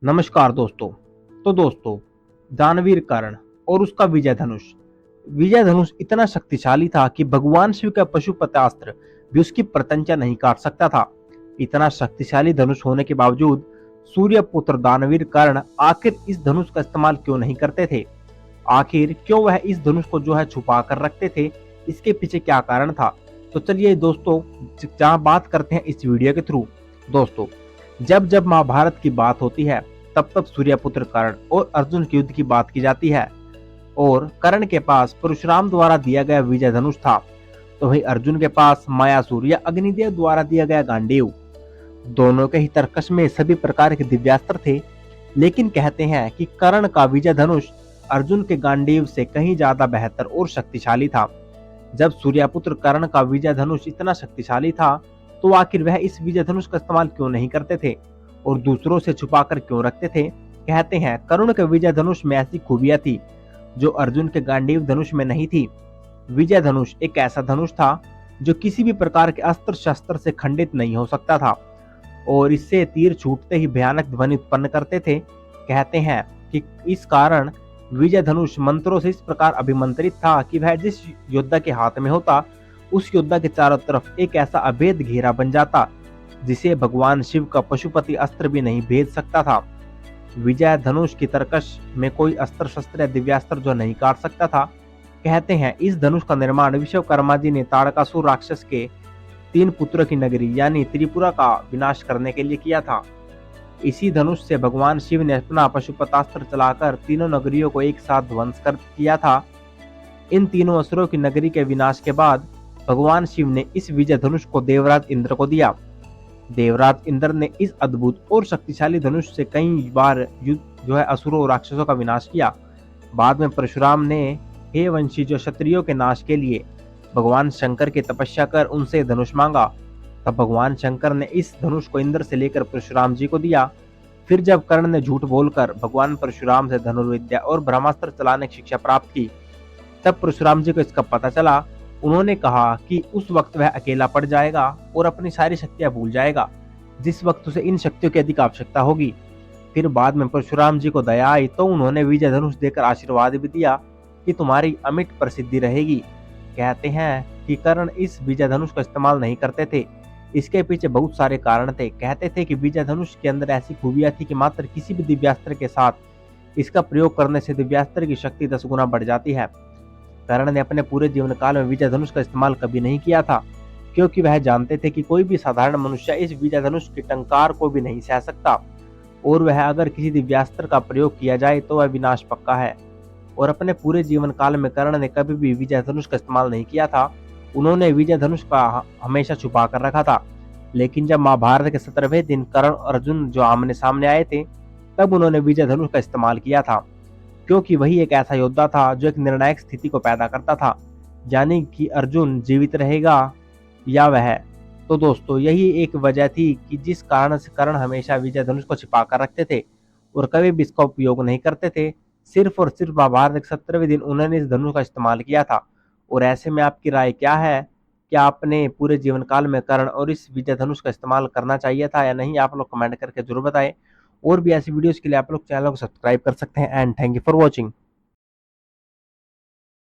नमस्कार दोस्तों। तो दोस्तों, दानवीर कर्ण और उसका विजय धनुष। विजय धनुष इतना शक्तिशाली था कि भगवान शिव का पशुपतास्त्र भी उसकी प्रत्यंचा नहीं काट सकता था। इतना शक्तिशाली धनुष होने के बावजूद सूर्यपुत्र दानवीर कर्ण आखिर इस धनुष का इस्तेमाल क्यों नहीं करते थे? आखिर क्यों वह इस धनुष को जो है छुपा कर रखते थे? इसके पीछे क्या कारण था? तो चलिए दोस्तों, जहां बात करते हैं इस वीडियो के थ्रू। दोस्तों, जब जब महाभारत की बात होती है तब तब सूर्यपुत्र कर्ण और अर्जुन के युद्ध की बात की जाती है। और कर्ण के पास परशुराम द्वारा दिया गया विजय धनुष था, तो वही अर्जुन के पास मायासुर या अग्निदेव द्वारा दिया गया गांडीव। दोनों के ही तरकश में सभी प्रकार के दिव्यास्त्र थे, लेकिन कहते हैं कि कर्ण का विजय धनुष अर्जुन के गांडीव से कहीं ज्यादा बेहतर और शक्तिशाली था। जब सूर्यपुत्र कर्ण का विजय धनुष इतना शक्तिशाली था, तो आखिर वह इस विजय धनुष का इस्तेमाल क्यों नहीं करते थे और दूसरों से छुपाकर क्यों रखते थे? कहते हैं कर्ण के विजय धनुष में ऐसी खूबियां थी जो अर्जुन के गांडीव धनुष में नहीं थी। विजय धनुष एक ऐसा धनुष था जो किसी भी प्रकार के अस्त्र शस्त्र से खंडित नहीं हो सकता था और इससे तीर छूटते ही भयानक ध्वनि उत्पन्न करते थे। कहते हैं कि इस कारण विजय धनुष मंत्रों से इस प्रकार अभिमंत्रित था कि वह जिस योद्धा के हाथ में होता, उस योद्धा के चारों तरफ एक ऐसा अभेद घेरा बन जाता जिसे भगवान शिव का पशुपति अस्त्र भी नहीं भेद सकता था। विजय धनुष की तरकश में कोई अस्त्र शस्त्र या दिव्यास्त्र जो नहीं काट सकता था। कहते हैं इस धनुष का निर्माण विश्वकर्मा जी ने ताड़कासुर राक्षस के 3 पुत्रों की नगरी यानी त्रिपुरा का विनाश करने के लिए किया था। इसी धनुष से भगवान शिव ने अपना पशुपतास्त्र चलाकर तीनों नगरियों को एक साथ ध्वंस कर किया था। इन तीनों असुरों की नगरी के विनाश के बाद भगवान शिव ने इस विजय धनुष को देवराज इंद्र को दिया। देवराज इंद्र ने इस अद्भुत और शक्तिशाली धनुष से कई बार युद्ध असुरों और राक्षसों का विनाश किया। बाद में परशुराम ने हे वंशी जो क्षत्रियों के नाश के लिए भगवान शंकर की तपस्या कर उनसे धनुष मांगा, तब भगवान शंकर ने इस धनुष को इंद्र से लेकर परशुराम जी को दिया। फिर जब कर्ण ने झूठ बोलकर भगवान परशुराम से धनुर्विद्या और ब्रह्मास्त्र चलाने की शिक्षा प्राप्त की, तब परशुराम जी को इसका पता चला। उन्होंने कहा कि उस वक्त वह अकेला पड़ जाएगा और अपनी सारी शक्तियां भूल जाएगा, जिस वक्त उसे इन शक्तियों की अधिक आवश्यकता होगी। फिर बाद में परशुराम जी को दया आई तो उन्होंने विजय धनुष देकर आशीर्वाद भी दिया कि तुम्हारी अमिट प्रसिद्धि रहेगी। कहते हैं कि कर्ण इस विजय धनुष का इस्तेमाल नहीं करते थे। इसके पीछे बहुत सारे कारण थे। कहते थे कि विजय धनुष के अंदर ऐसी खूबियां थी कि मात्र किसी भी दिव्यास्त्र के साथ इसका प्रयोग करने से दिव्यास्त्र की शक्ति 10 गुना बढ़ जाती है। कर्ण ने अपने पूरे जीवन काल में विजय धनुष का इस्तेमाल कभी नहीं किया था, क्योंकि वह जानते थे कि कोई भी साधारण मनुष्य इस विजय धनुष की टंकार को भी नहीं सह सकता और वह अगर किसी दिव्यास्त्र का प्रयोग किया जाए तो वह विनाश पक्का है। और अपने पूरे जीवन काल में कर्ण ने कभी भी विजय धनुष का इस्तेमाल नहीं किया था। उन्होंने विजय धनुष का हमेशा छुपा कर रखा था। लेकिन जब महाभारत के 17वें दिन कर्ण और अर्जुन जो आमने सामने आए थे, तब उन्होंने विजय धनुष का इस्तेमाल किया था, क्योंकि वही एक ऐसा योद्धा था जो एक निर्णायक स्थिति को पैदा करता था, यानी कि अर्जुन जीवित रहेगा या वह। तो दोस्तों, यही एक वजह थी कि जिस कारण से कर्ण हमेशा विजय धनुष को छिपा कर रखते थे और कभी भी इसका उपयोग नहीं करते थे। सिर्फ और सिर्फ महाभारत के 17वें दिन उन्होंने इस धनुष का इस्तेमाल किया था। और ऐसे में आपकी राय क्या है? क्या आपने पूरे जीवन काल में कर्ण और इस विजय धनुष का इस्तेमाल करना चाहिए था या नहीं? आप लोग कमेंट करके जरूर बताएं। और भी ऐसी वीडियोस के लिए आप लोग चैनल को सब्सक्राइब कर सकते हैं। And thank you for watching.